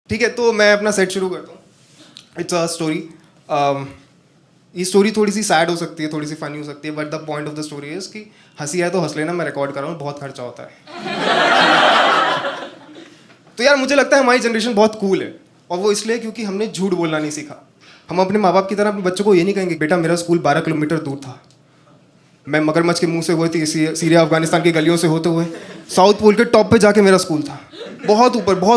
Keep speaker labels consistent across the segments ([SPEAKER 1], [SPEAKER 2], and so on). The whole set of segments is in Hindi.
[SPEAKER 1] ठीक है, तो मैं अपना सेट शुरू करता हूँ। It's a story. ये स्टोरी थोड़ी सी सैड हो सकती है, थोड़ी सी फनी हो सकती है, but the point of the story is कि हंसी है तो हंस लेना, मैं रिकॉर्ड कर रहा हूँ, बहुत खर्चा होता है। तो यार मुझे लगता है हमारी जनरेशन बहुत कूल है, और वो इसलिए क्योंकि हमने झूठ बोलना नहीं सीखा। हम अपने माँ बाप की तरह अपने बच्चों को ये नहीं कहेंगे बेटा मेरा स्कूल 12 किलोमीटर दूर था, मैं मगरमच्छ के मुंह से हुई थी, सीरिया अफगानिस्तान की गलियों से होते हुए साउथ पोल के टॉप पे जाके मेरा स्कूल था, बहुत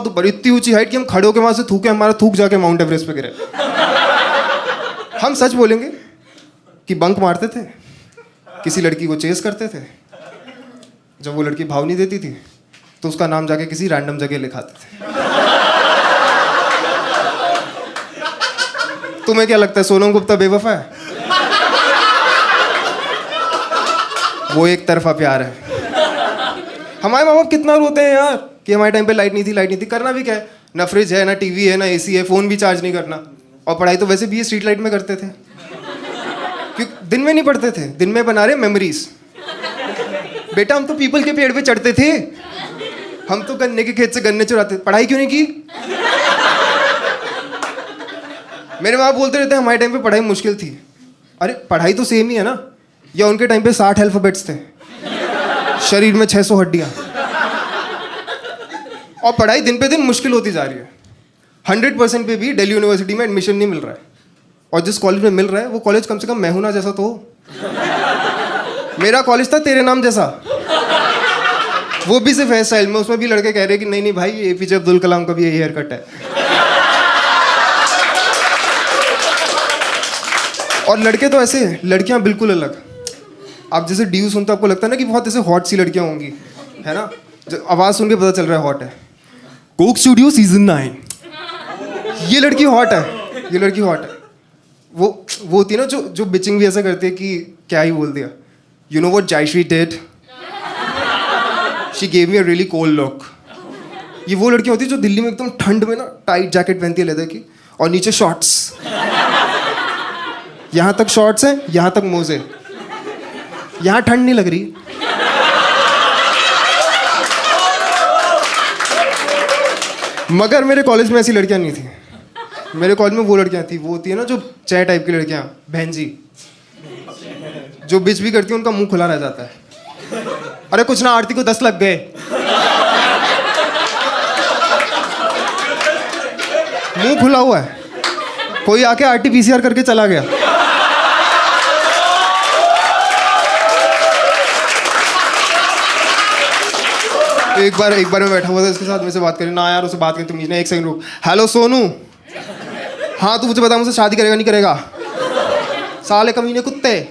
[SPEAKER 1] ऊपर, इतनी ऊंची हाइट कि हम खड़े होकर वहां से थूके, हमारा थूक जाके माउंट एवरेस्ट पे गिरे। हम सच बोलेंगे कि बंक मारते थे, किसी लड़की को चेस करते थे, जब वो लड़की भाव नहीं देती थी तो उसका नाम जाके किसी रैंडम जगह लिखाते थे। तुम्हें क्या लगता है सोनम गुप्ता बेवफा है? वो एक तरफा प्यार है। हमारे माँ बाप कितना रोते हैं यार कि हमारे टाइम पे लाइट नहीं थी। करना भी क्या है, ना फ्रिज है, ना टीवी है, ना एसी है, फोन भी चार्ज नहीं करना, और पढ़ाई तो वैसे भी ये स्ट्रीट लाइट में करते थे, क्योंकि दिन में नहीं पढ़ते थे, दिन में बना रहे मेमोरीज। बेटा हम तो पीपल के पेड़ पे चढ़ते थे, हम तो गन्ने के खेत से गन्ने चुराते, पढ़ाई क्यों नहीं की? मेरे माँ बोलते रहते हैं हमारे टाइम पे पढ़ाई मुश्किल थी। अरे पढ़ाई तो सेम ही है ना, या उनके टाइम पे 60 अल्फाबेट्स थे, शरीर में 600 हड्डियां, और पढ़ाई दिन पे दिन मुश्किल होती जा रही है। 100% पे भी दिल्ली यूनिवर्सिटी में एडमिशन नहीं मिल रहा है, और जिस कॉलेज में मिल रहा है वो कॉलेज कम से कम मैहूना जैसा तो हो। मेरा कॉलेज था तेरे नाम जैसा, वो भी सिर्फ हेयर स्टाइल में, उसमें भी लड़के कह रहे कि नहीं भाई एपीजे अब्दुल कलाम का भी यही हेयर कट है। और लड़के तो ऐसे, लड़कियां बिल्कुल अलग। आप जैसे ड्यू सुनते आपको लगता है ना कि बहुत ऐसे हॉट सी लड़कियां होंगी, है ना, जो आवाज़ सुन के पता चल रहा है हॉट है। कोक स्टूडियो सीजन 9, ये लड़की हॉट है, ये लड़की हॉट है। वो होती है ना जो बिचिंग भी ऐसा करती है कि क्या ही बोल दिया। You know what Jayshree did, she gave me a really cold look. ये वो लड़की होती है जो दिल्ली में एकदम ठंड में ना टाइट जैकेट पहनती है लेदर की, और नीचे शॉर्ट्स, यहाँ तक शॉर्ट्स हैं, यहाँ तक मोजे, यहाँ ठंड नहीं लग रही। मगर मेरे कॉलेज में ऐसी लड़कियां नहीं थी। मेरे कॉलेज में वो लड़कियां थी, वो होती है ना जो चाय टाइप की लड़कियां, बहन जी, जो बिच भी करती है उनका मुंह खुला रह जाता है। अरे कुछ ना, आरती को 10 लग गए। मुंह खुला हुआ है, कोई आके RT-PCR करके चला गया। एक बार मैं बैठा हुआ था इसके साथ, मेरे से बात करी ना यार, उससे बात करी तुम एक सेकंड रुक। हेलो सोनू, हाँ तू मुझे बता मुझसे शादी करेगा नहीं करेगा? साले कमीने कुत्ते।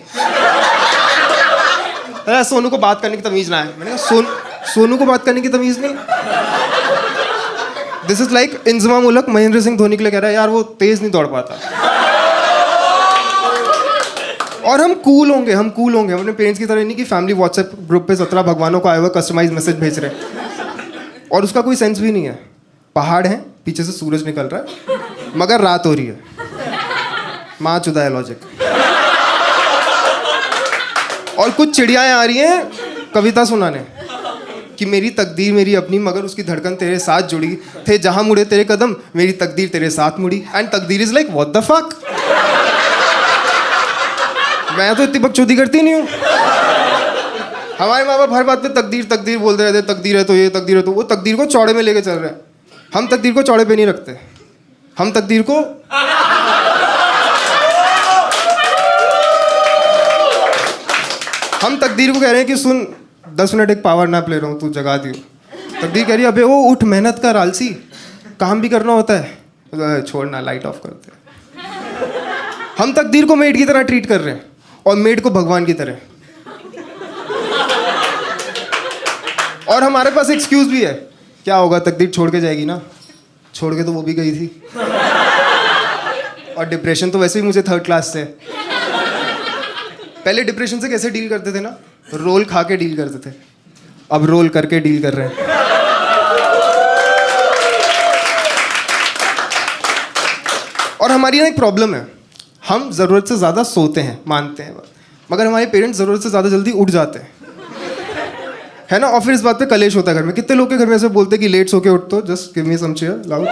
[SPEAKER 1] अरे सोनू को बात करने की तमीज ना है। मैंने कहा सोनू को बात करने की तमीज नहीं? दिस इज लाइक इंजमाम उलक महेंद्र सिंह धोनी के लिए कह रहा है यार वो तेज नहीं दौड़ पाता। और हम कूल होंगे, अपने पेरेंट्स की तरह नहीं कि फैमिली व्हाट्सएप ग्रुप पे 17 भगवानों का आया हुआ कस्टमाइज मैसेज भेज रहे हैं, और उसका कोई सेंस भी नहीं है। पहाड़ है, पीछे से सूरज निकल रहा है, मगर रात हो रही है। माँ चुदा है लॉजिक। और कुछ चिड़ियाएं आ रही हैं कविता सुनाने कि मेरी तकदीर मेरी अपनी, मगर उसकी धड़कन तेरे साथ जुड़ी, थे जहां मुड़े तेरे कदम, मेरी तकदीर तेरे साथ मुड़ी। एंड तकदीर is like what the fuck. मैं तो इतनी बकचोदी करती नहीं हूँ। हमारे माँ बाप हर बात पे तकदीर बोलते रहते, तकदीर है तो ये, तकदीर है तो वो। तकदीर को चौड़े में लेके चल रहे हैं। हम तकदीर को चौड़े पे नहीं रखते, हम तकदीर को कह रहे हैं कि सुन 10 मिनट एक पावर नैप ले रहा हूँ, तू जगा दियो। तकदीर कह रही है अबे वो उठ, मेहनत कर आलसी, काम भी करना होता है, छोड़ना लाइट ऑफ करते। हम तकदीर को मेड की तरह ट्रीट कर रहे हैं, और मेड को भगवान की तरह। और हमारे पास एक्सक्यूज भी है, क्या होगा तकदीर छोड़ के जाएगी ना, छोड़ के तो वो भी गई थी। और डिप्रेशन तो वैसे भी मुझे 3rd क्लास से। पहले डिप्रेशन से कैसे डील करते थे ना, रोल खा के डील करते थे, अब रोल करके डील कर रहे हैं। और हमारी ना एक प्रॉब्लम है, हम ज़रूरत से ज़्यादा सोते हैं, मानते हैं, मगर हमारे पेरेंट्स ज़रूरत से ज़्यादा जल्दी उठ जाते हैं, है ना। और फिर इस बात पे कलेश होता है घर में। कितने लोग के घर में ऐसे बोलते हैं कि लेट सो के उठ, तो जस्ट गिव मी सम चेयर लाउड।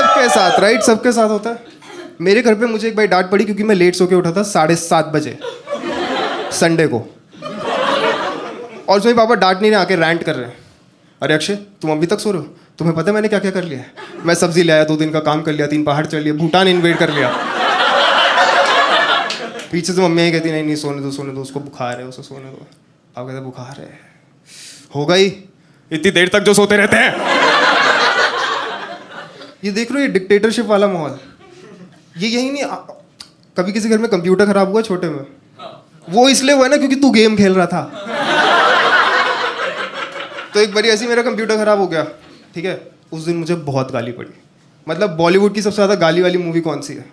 [SPEAKER 1] सबके साथ राइट, सबके साथ होता है। मेरे घर पे मुझे एक बार डांट पड़ी क्योंकि मैं लेट सो के उठा था 7:30 बजे संडे को, और उसमें पापा डांट नहीं रहे, आके रैंट कर रहे हैं, अरे अक्षय तुम अभी तक सो रहे हो, तुम्हें पता है मैंने क्या क्या कर लिया है? मैं सब्जी ले आया, 2 दिन का काम कर लिया, 3 पहाड़ चढ़ लिए, भूटान इन्वेड कर लिया। पीछे से मम्मी कहती नहीं नहीं सोने दो, उसको बुखार है, उसे सोने दो। आप कहते बुखार है, होगा ही, इतनी देर तक जो सोते रहते हैं। ये देख रहे हो, ये डिक्टेटरशिप वाला माहौल। ये यही नहीं, कभी किसी घर में कंप्यूटर खराब हुआ छोटे में, वो इसलिए हुआ ना क्योंकि तू गेम खेल रहा था। तो एक बारी ऐसे ही मेरा कंप्यूटर खराब हो गया, ठीक है, उस दिन मुझे बहुत गाली पड़ी। मतलब बॉलीवुड की सबसे ज़्यादा गाली वाली मूवी कौन सी है?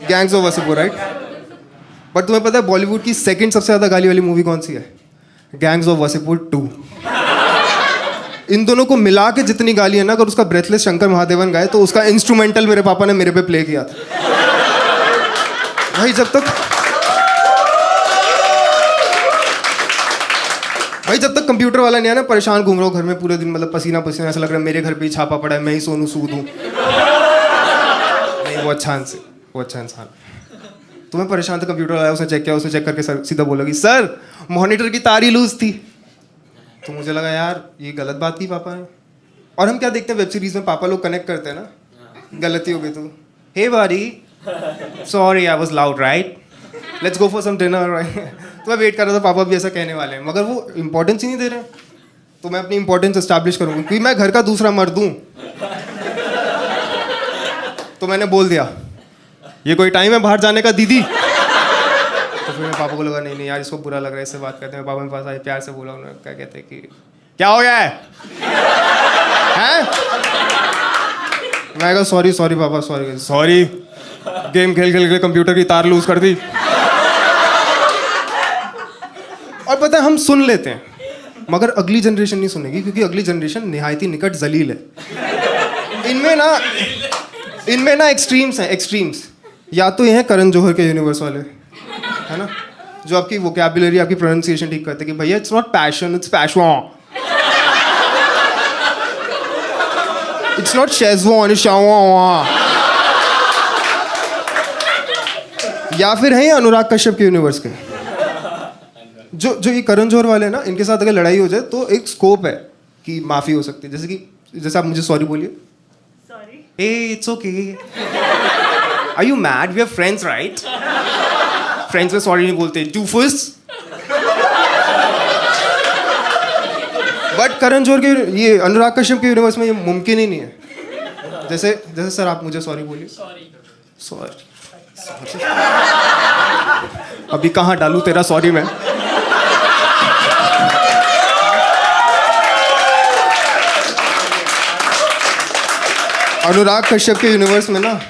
[SPEAKER 1] Gangs of Wasseypur, right? But तुम्हें पता है बॉलीवुड की सेकंड सबसे ज़्यादा गाली वाली मूवी कौन सी है? Gangs of Wasseypur 2। इन दोनों को मिला के जितनी गाली है ना, अगर उसका ब्रेथलेस शंकर महादेवन गाए तो उसका इंस्ट्रूमेंटल मेरे पापा ने मेरे पे प्ले किया था। भाई जब तक कंप्यूटर वाला नहीं है ना, परेशान घूम रहा हूँ घर में पूरे दिन, मतलब पसीना पसीना, ऐसा लग रहा है मेरे घर पे ही छापा पड़ा है, मैं ही सोनू सूद हूँ। नहीं, वो अच्छा इंसान। तुम्हें परेशान था, कंप्यूटर आया, उसने चेक किया, उसने चेक करके सर सीधा बोला कि सर मॉनिटर की तार ही लूज थी। तो मुझे लगा यार ये गलत बात की पापा ने। और हम क्या देखते हैं वेब सीरीज में, पापा लोग कनेक्ट करते हैं ना, गलती हो गई तो हे बारी sorry I was loud right, let's go for some dinner right. तो मैं वेट कर रहा था पापा भी ऐसा कहने वाले हैं, मगर वो इंपॉर्टेंस ही नहीं दे रहे। तो मैं अपनी इंपॉर्टेंस एस्टैब्लिश करूँगा क्योंकि मैं घर का दूसरा मर्द हूँ। तो मैंने बोल दिया ये कोई टाइम है बाहर जाने का दीदी? तो फिर मेरे पापा को लगा नहीं यार इसको बुरा लग रहा है, इससे बात करते हैं। पापा मेरे पास आए, प्यार से बोला, उन्होंने क्या कहते हैं कि क्या हो गया है? मैं कहा सॉरी पापा, सॉरी गेम खेल के कंप्यूटर की तार लूज कर दी। और पता है हम सुन लेते हैं मगर अगली जनरेशन नहीं सुनेगी, क्योंकि अगली जनरेशन निहायती निकट जलील है। इनमें ना एक्सट्रीम्स। या तो ये हैं करण जौहर के यूनिवर्स वाले, है ना, जो आपकी वोकैबुलरी, आपकी प्रोनाउंसिएशन ठीक करते कि भैया it's not passion, it's passion, it's not schezwan, it's Shava. या फिर हैं अनुराग कश्यप के यूनिवर्स के, जो ये करण जौहर वाले हैं ना, इनके साथ अगर लड़ाई हो जाए तो एक स्कोप है कि माफ़ी हो सकती है। जैसे आप मुझे सॉरी बोलिए, sorry, hey it's okay, are you mad, we are friends right? Friends में सॉरी नहीं बोलते, डूफस। बट करण जौहर के, ये अनुराग कश्यप के यूनिवर्स में ये मुमकिन ही नहीं है। जैसे सर आप मुझे सॉरी बोलिए, सॉरी अभी कहाँ डालूं तेरा सॉरी मैं? अनुराग कश्यप के यूनिवर्स में ना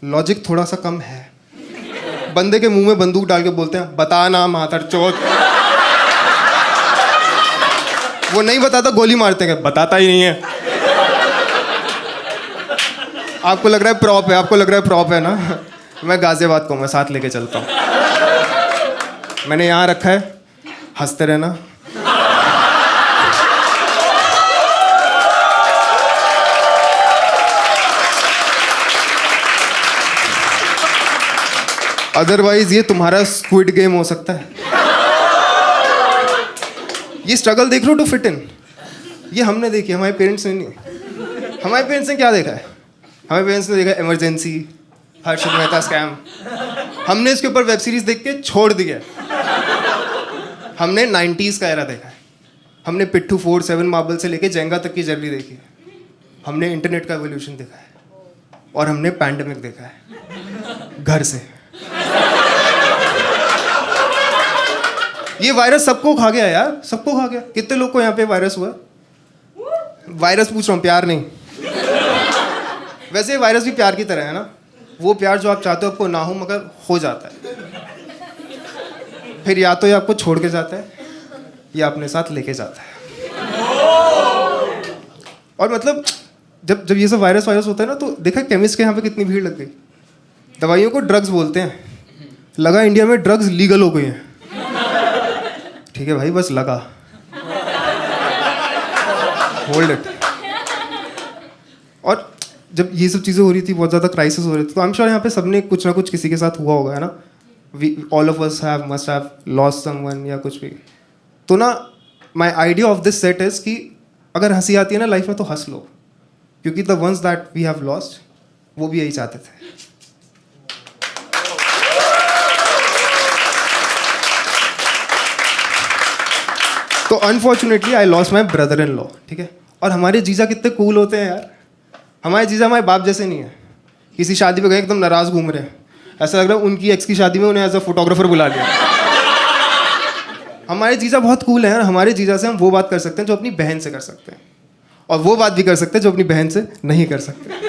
[SPEAKER 1] लॉजिक थोड़ा सा कम है। बंदे के मुंह में बंदूक डाल के बोलते हैं बता ना मातर चोत, वो नहीं बताता गोली मारते हैं, बताता ही नहीं है। आपको लग रहा है प्रॉप है ना? मैं गाजियाबाद को मैं साथ लेके चलता हूँ, मैंने यहाँ रखा है, हंसते रहना। अदरवाइज ये तुम्हारा स्क्विड गेम हो सकता है। ये स्ट्रगल देख लो टू फिट इन, ये हमने देखी, हमारे पेरेंट्स ने नहीं। हमारे पेरेंट्स ने क्या देखा है? हमारे पेरेंट्स ने देखा इमरजेंसी, हर्षद मेहता स्कैम। हमने इसके ऊपर वेब सीरीज देख के छोड़ दिया। हमने 90s का एरा देखा है, हमने पिट्ठू 4, 7 मार्बल से लेके जेंगा तक की जर्नी देखी है, हमने इंटरनेट का एवोल्यूशन देखा है, और हमने पैंडेमिक देखा है घर से। ये वायरस सबको खा गया यार, सबको खा गया। कितने लोग को यहाँ पे वायरस हुआ? वायरस पूछ रहा हूँ, प्यार नहीं। वैसे वायरस भी प्यार की तरह है ना, वो प्यार जो आप चाहते हो आपको ना हो मगर हो जाता है। फिर या तो ये आपको छोड़ के जाता है या अपने साथ लेके जाता है। और मतलब जब ये सब वायरस होता है ना, तो देखा केमिस्ट के यहाँ पे कितनी भीड़ लग गई। दवाइयों को ड्रग्स बोलते हैं, लगा इंडिया में ड्रग्स लीगल हो गई हैं। ठीक है भाई, बस लगा, होल्ड इट। और जब ये सब चीज़ें हो रही थी, बहुत ज़्यादा क्राइसिस हो रही थी, तो आई एम श्योर यहाँ पे सबने कुछ ना कुछ किसी के साथ हुआ होगा, है ना. All of us have must have lost someone या कुछ भी. तो ना my idea of this set is कि अगर हंसी आती है ना लाइफ में तो हंस लो, क्योंकि the ones that we have lost वो भी यही चाहते थे. तो unfortunately I lost my brother in law, ठीक है. और हमारे जीजा कितने कूल होते हैं यार. हमारे जीजा हमारे बाप जैसे नहीं है. किसी शादी पे गए एकदम नाराज घूम रहे हैं, ऐसा लग रहा है उनकी एक्स की शादी में उन्हें एज अ फोटोग्राफर बुला लिया. हमारे जीजा बहुत कूल हैं. हमारे जीजा से हम वो बात कर सकते हैं जो अपनी बहन से कर सकते हैं, और वो बात भी कर सकते हैं जो अपनी बहन से नहीं कर सकते.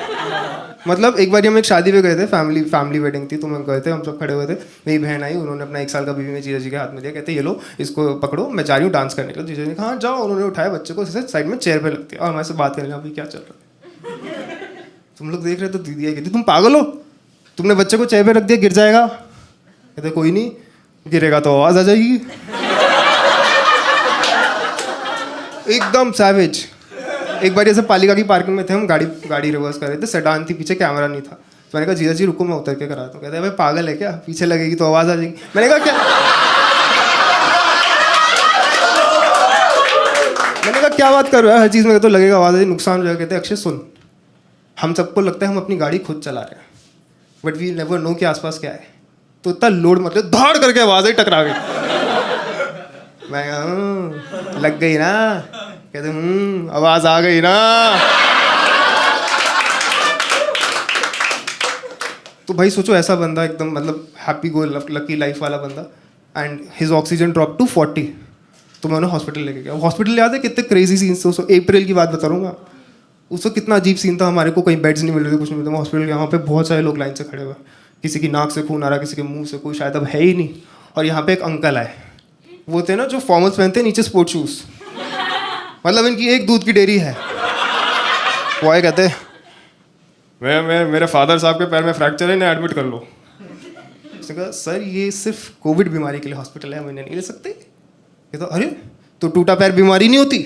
[SPEAKER 1] मतलब एक बार हम एक शादी पे गए थे, फैमिली वेडिंग थी, तो हम गए थे, हम सब खड़े हुए थे. मेरी बहन आई, उन्होंने अपना 1 साल का बेबी में जीजा जी के हाथ में दिया, कहते ये लो इसको पकड़ो, मैं जा रही हूँ डांस करने के लिए. जीजा जी ने कहा हाँ जाओ. उन्होंने उठाया बच्चे को, साइड में चेयर पे लगती है और हमारे से बात करने लगा, भाई क्या चल रहा है. तुम लोग देख रहे तो दीदी आई कहती तुम पागल हो, तुमने बच्चे को चेयर पे रख दिया, गिर जाएगा. कहते कोई नहीं, गिरेगा तो आवाज़ आ जाएगी. एकदम सैवेज. एक बार ऐसे पालिका की पार्किंग में थे हम, गाड़ी रिवर्स कर रहे थे, सेडान थी, पीछे कैमरा नहीं था. तो मैंने कहा जीजा जी रुको मैं उतर के कराता हूँ. कहते भाई पागल है क्या, पीछे लगेगी तो आवाज़ आ जाएगी. मैंने कहा क्या बात कर रहा है, हर चीज़ में तो लगेगा आवाज़ आ जाएगी, नुकसान हो जाएगा. कहते अक्षय सुन, हम सबको लगता है हम अपनी गाड़ी खुद चला रहे हैं, बट वी नेवर नो कि आसपास क्या है. तो इतना लोड मतलब धाड़ करके आवाज़ ही टकरा गई. मैं लग गई ना. कहते आवाज आ गई ना. तो भाई सोचो ऐसा बंदा एकदम मतलब हैप्पी गो लकी लाइफ वाला बंदा, and his oxygen drop to 40. तो मैं उन्हें हॉस्पिटल लेके गया. हॉस्पिटल याद है कितने क्रेजी सीन्स थे. उसको अप्रैल की बात बता रहा हूँ. उसको कितना अजीब सीन था. हमारे को कहीं बेड्स नहीं मिल रहे थे, कुछ नहीं मिलता. हॉस्पिटल यहाँ पे बहुत सारे लोग लाइन से खड़े हुए, किसी की नाक से खून आ रहा, किसी के मुंह से, कोई शायद अब है ही नहीं. और यहाँ पे एक अंकल आए, वो थे ना जो फॉर्मल्स पहनते नीचे स्पोर्ट्स शूज़, मतलब इनकी एक दूध की डेयरी है. वो आए कहते मैं मेरे फादर साहब के पैर में फ्रैक्चर है, इन्हें एडमिट कर लो. उसने कहा सर ये सिर्फ कोविड बीमारी के लिए हॉस्पिटल है, हम इन्हें नहीं ले सकते. ये तो अरे तो टूटा पैर बीमारी नहीं होती.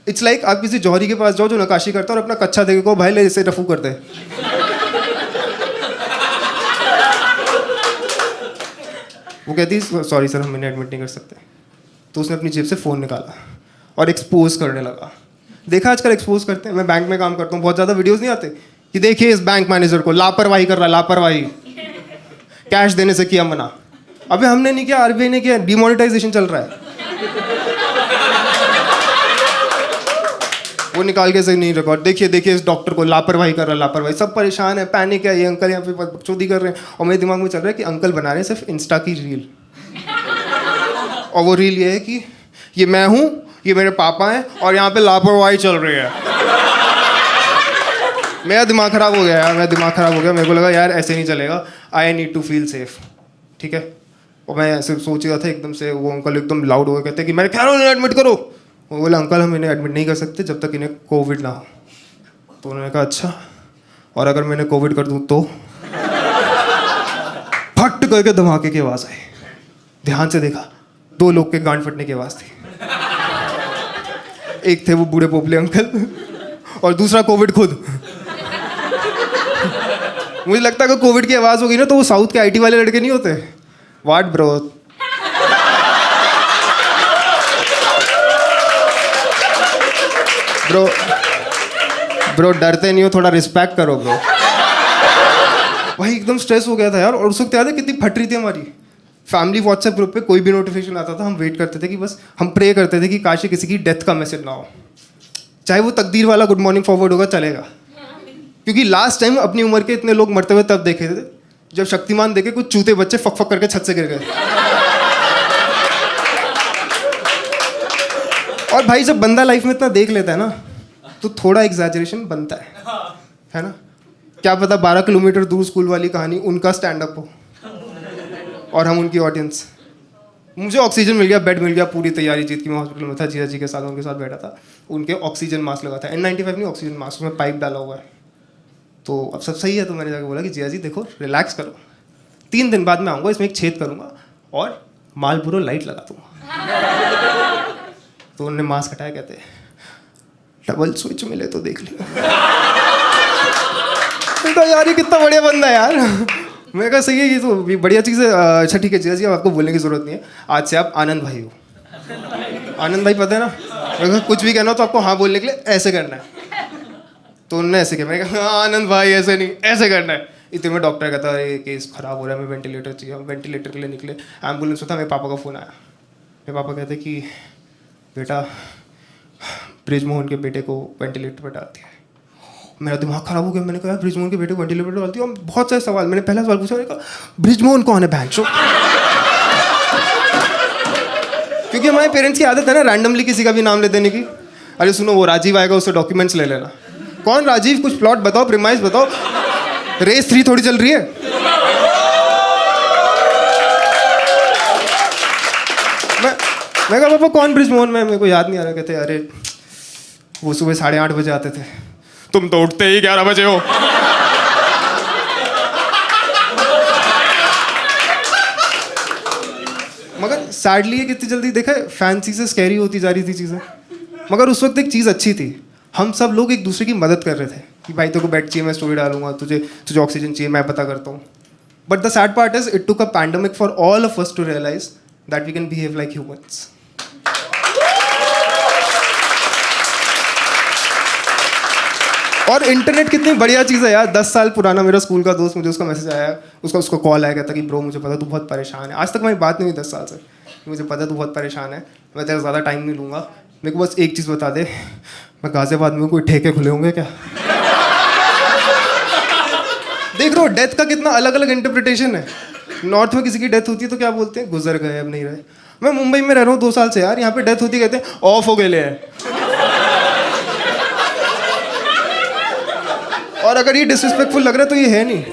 [SPEAKER 1] इट्स लाइक आप किसी जौहरी के पास जाओ जो नक्काशी करता है और अपना कच्चा देखे को भाई ले इसे रफू कर दे. वो कहती सॉरी सर हम इन्हें एडमिट नहीं कर सकते. तो उसने अपनी जेब से फ़ोन निकाला और एक्सपोज करने लगा. देखा आजकल एक्सपोज करते हैं. मैं बैंक में काम करता हूँ, बहुत ज़्यादा वीडियोस नहीं आते कि देखिए इस बैंक मैनेजर को लापरवाही कर रहा है, लापरवाही, कैश देने से किया मना. अबे हमने नहीं किया, आरबीआई ने किया, डिमोनेटाइजेशन चल रहा है. वो निकाल के सही नहीं रिकॉर्ड, देखिए इस डॉक्टर को लापरवाही कर रहा है, लापरवाही. सब परेशान है, पैनिक है, ये अंकल यहाँ पे बकचोदी कर रहे हैं. और मेरे दिमाग में चल रहा है कि अंकल बना रहे हैं सिर्फ इंस्टा की रील, और वो रील ये है कि ये मैं हूँ, ये मेरे पापा हैं, और यहाँ पे लापरवाही चल रही है. मेरा दिमाग खराब हो गया यार, मेरे को लगा यार ऐसे नहीं चलेगा. I need to feel safe, ठीक है. और मैं ऐसे सोच रहा था, एकदम से वो अंकल एकदम लाउड हो गए, कहते कि मैं कह रहा हूँ एडमिट करो. वो बोला अंकल हम इन्हें एडमिट नहीं कर सकते जब तक इन्हें कोविड ना हो. तो उन्होंने कहा अच्छा, और अगर मैंने कोविड कर दूँ तो? फट करके धमाके की आवाज़ आई. ध्यान से देखा, 2 लोग के गांड फटने की आवाज़ थी. एक थे वो बूढ़े पोपले अंकल, और दूसरा कोविड खुद. मुझे लगता है कि कोविड की आवाज़ होगी ना तो वो साउथ के आईटी वाले लड़के नहीं होते. व्हाट ब्रो, ब्रो डरते नहीं हो, थोड़ा रिस्पेक्ट करो ब्रो. भाई एकदम स्ट्रेस हो गया था यार. और उस वक्त याद है कितनी फट रही थी हमारी फैमिली. व्हाट्सएप ग्रुप पे कोई भी नोटिफिकेशन आता था, हम वेट करते थे कि बस हम प्रे करते थे कि काश ही किसी की डेथ का मैसेज ना हो, चाहे वो तकदीर वाला गुड मॉर्निंग फॉरवर्ड होगा चलेगा. क्योंकि लास्ट टाइम अपनी उम्र के इतने लोग मरते हुए तब देखे थे जब शक्तिमान देखे कुछ चूते बच्चे फक फक करके छत से गिर गए. और भाई जब बंदा लाइफ में इतना देख लेता है ना तो थोड़ा एग्जैजरेशन बनता है ना. क्या पता 12 किलोमीटर दूर स्कूल वाली कहानी उनका स्टैंड अप हो और हम उनकी ऑडियंस. मुझे ऑक्सीजन मिल गया, बेड मिल गया, पूरी तैयारी जीत की. मैं हॉस्पिटल में था, जीजा जी के साथ उनके साथ बैठा था. उनके ऑक्सीजन मास्क लगा था, N95 नहीं ऑक्सीजन मास्क, उसमें पाइप डाला हुआ है. तो अब सब सही है. तो मैंने जाकर बोला कि जीजा जी देखो रिलैक्स करो, 3 दिन बाद मैं आऊँगा, इसमें एक छेद करूँगा और मालपुरो लाइट लगा दूँगा. तो उन्होंने मास्क हटाया, कहते डबल स्विच मिले तो देख लियो. कहा यार ये कितना बढ़िया बंदा है यार। मैं कहा सही है, ये तो बढ़िया चीज़ है। अच्छा ठीक है जीजा जी, आपको बोलने की ज़रूरत नहीं है, आज से आप आनंद भाई हो। आनंद भाई पता है ना, मैं कहा कुछ भी कहना हो तो आपको हाँ बोलने के लिए ऐसे करना है। तो उन्होंने ऐसे किया, मैंने कहा हाँ आनंद भाई ऐसे नहीं, ऐसे करना है। इतने में डॉक्टर कहता है ये केस ख़राब हो रहा है, मैं वेंटिलेटर चाहिए। वेंटिलेटर के लिए निकले, एम्बुलेंस में था, मेरे पापा का फ़ोन आया। मेरे पापा कहते कि बेटा ब्रिजमोहन के बेटे को वेंटिलेटर पर डाल दिया। मेरा दिमाग खराब हो गया। मैंने कहा ब्रिजमोहन के बेटे को वेंटिलेटर पर डाल दिया। बहुत सारे सवाल, मैंने पहला सवाल पूछा, मैंने कहा ब्रिजमोहन कौन है बहन चो? क्योंकि हमारे पेरेंट्स की आदत है ना रैंडमली किसी का भी नाम ले देने की। अरे सुनो वो राजीव आएगा, उससे डॉक्यूमेंट्स ले लेना। कौन राजीव? कुछ प्लॉट बताओ, प्रीमाइस बताओ। रेस 3 थोड़ी चल रही है। मैं कहा पापा कौन ब्रिजमोहन? में मेरे को याद नहीं आ रहा। कहते अरे वो सुबह 8:30 बजे आते थे, तुम तो उठते ही 11 बजे हो। मगर सैडली ये कितनी जल्दी देखा, फैंसी से स्कैरी होती जा रही थी चीज़ें। मगर उस वक्त एक चीज़ अच्छी थी, हम सब लोग एक दूसरे की मदद कर रहे थे कि भाई तेरे को बेड चाहिए, मैं स्टोरी डालूंगा, तुझे ऑक्सीजन चाहिए, मैं पता करता हूँ। But the sad part is it took a pandemic for all of us to realise that we can behave like humans. और इंटरनेट कितनी बढ़िया चीज़ है यार। 10 साल पुराना मेरा स्कूल का दोस्त, मुझे उसका मैसेज आया, उसको कॉल आया, कहता कि ब्रो मुझे पता तू बहुत परेशान है। आज तक मेरी बात नहीं हुई 10 साल से। मुझे पता तू बहुत परेशान है, मैं तेरा ज़्यादा टाइम नहीं लूँगा, मेरे को बस एक चीज़ बता दे, मैं गाजियाबाद में कोई ठेके खुले होंगे क्या? देख रहे हो डेथ का कितना अलग अलग इंटरप्रिटेशन है। नॉर्थ में किसी की डेथ होती है तो क्या बोलते हैं, गुजर गए, अब नहीं रहे। मैं मुंबई में रह रहा हूँ 2 साल से यार, यहाँ पे डेथ होती कहते हैं ऑफ हो गए ले है। और अगर ये डिसरिस्पेक्टफुल लग रहा है तो ये है नहीं।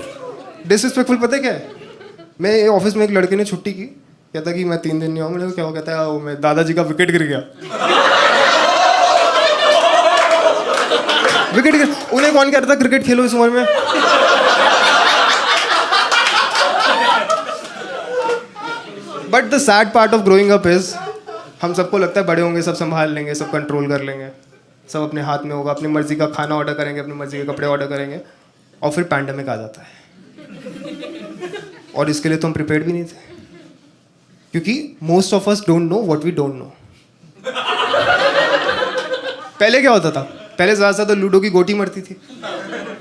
[SPEAKER 1] डिसरिस्पेक्टफुल पता है क्या है? मैं ऑफिस में एक लड़के ने छुट्टी की, कहता कि मैं 3 दिन नहीं आऊँ। मैंने क्या हो, कहता है मैं दादाजी का विकेट गिर गया। विकेट गिर, उन्हें कौन कहता था क्रिकेट खेलो इस उम्र में? But the sad part of growing up is हम सबको लगता है बड़े होंगे, सब संभाल लेंगे, सब कंट्रोल कर लेंगे, सब अपने हाथ में होगा, अपनी मर्जी का खाना ऑर्डर करेंगे, अपनी मर्जी के कपड़े ऑर्डर करेंगे। और फिर पैंडेमिक आ जाता है और इसके लिए तो हम प्रिपेयर्ड भी नहीं थे, क्योंकि most of us don't know what we don't know. पहले क्या होता था? पहले ज़्यादा से ज़्यादा लूडो की गोटी मरती थी,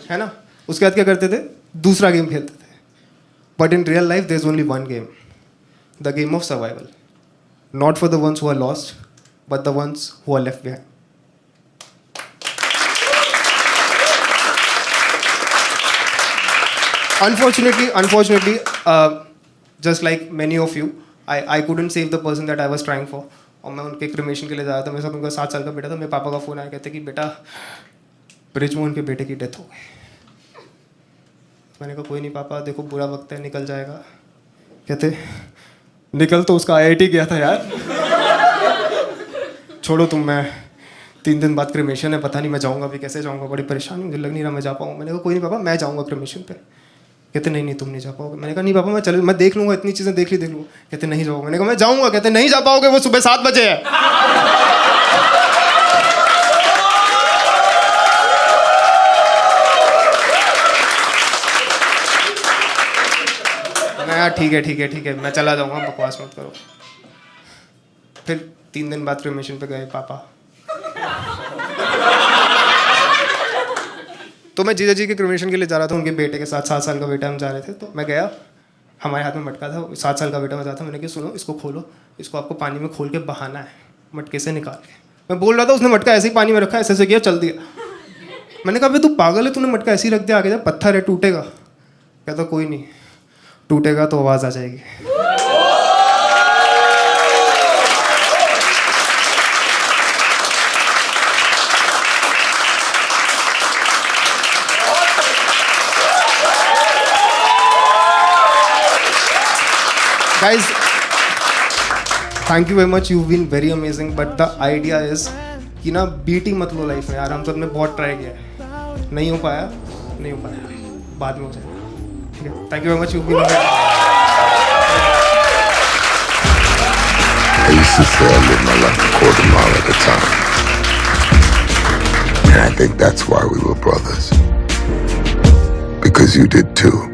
[SPEAKER 1] है ना? उसके बाद क्या करते थे? दूसरा गेम खेलते थे। But in real life there is only one game, the game of survival, not for the ones who are lost but the ones who are left behind. Unfortunately, just like many of you, I couldn't save the person that I was trying for. और मैं उनके क्रिमेशन के लिए जा रहा था। मेरे साथ उनका 7 साल का बेटा था। मेरे पापा का फ़ोन आया, कहते कि बेटा ब्रिजमोहन के बेटे की डेथ हो गई। मैंने कहा कोई नहीं पापा, देखो बुरा वक्त है, निकल जाएगा। कहते निकल तो उसका IIT गया था यार। छोड़ो तुम, मैं 3 दिन बाद क्रिमेशन है, पता नहीं मैं जाऊँगा भी कैसे जाऊँगा, बड़ी परेशानी, मुझे लग नहीं रहा मैं जा पाऊँगा। मैंने कहा कोई नहीं पापा, मैं जाऊँगा क्रिमेशन पे। कहते नहीं तुम नहीं जा पाओगे। मैंने कहा नहीं पापा मैं देख लूँगा, इतनी चीज़ें देख लूँगा। कहते नहीं जाओगे। मैंने कहा मैं जाऊँगा। कहते नहीं जा पाओगे, वो सुबह 7 बजे है। मैं यार ठीक है मैं चला जाऊँगा, बकवास मत करो। फिर 3 दिन बाद क्रिमेशन पे गए पापा। तो मैं जीजा जी के क्रिमेशन के लिए जा रहा था, उनके बेटे के साथ, 7 साल का बेटा, हम जा रहे थे। तो मैं गया, हमारे हाथ में मटका था, 7 साल का बेटा मैं जाता। मैंने कहा सुनो, इसको खोलो, इसको आपको पानी में खोल के बहाना है, मटके से निकाल के। मैं बोल रहा था, उसने मटका ऐसे ही पानी में रखा, ऐसे किया, चल दिया। मैंने कहा तू पागल है, तूने मटका ऐसे ही रख दिया, आगे जा पत्थर है टूटेगा। कहता कोई नहीं, टूटेगा तो आवाज़ आ जाएगी। Guys, thank you very much. You've been very amazing. But the idea is कि ना बीटी मत लो लाइफ में यार। हम सब ने बहुत ट्राई किया है, नहीं हो पाया, बाद में हो जाएगा। ठीक है, thank you very much. You've been amazing.
[SPEAKER 2] I used to say I lived my life a quarter mile at a time. And I think that's why we were brothers. Because because you did too.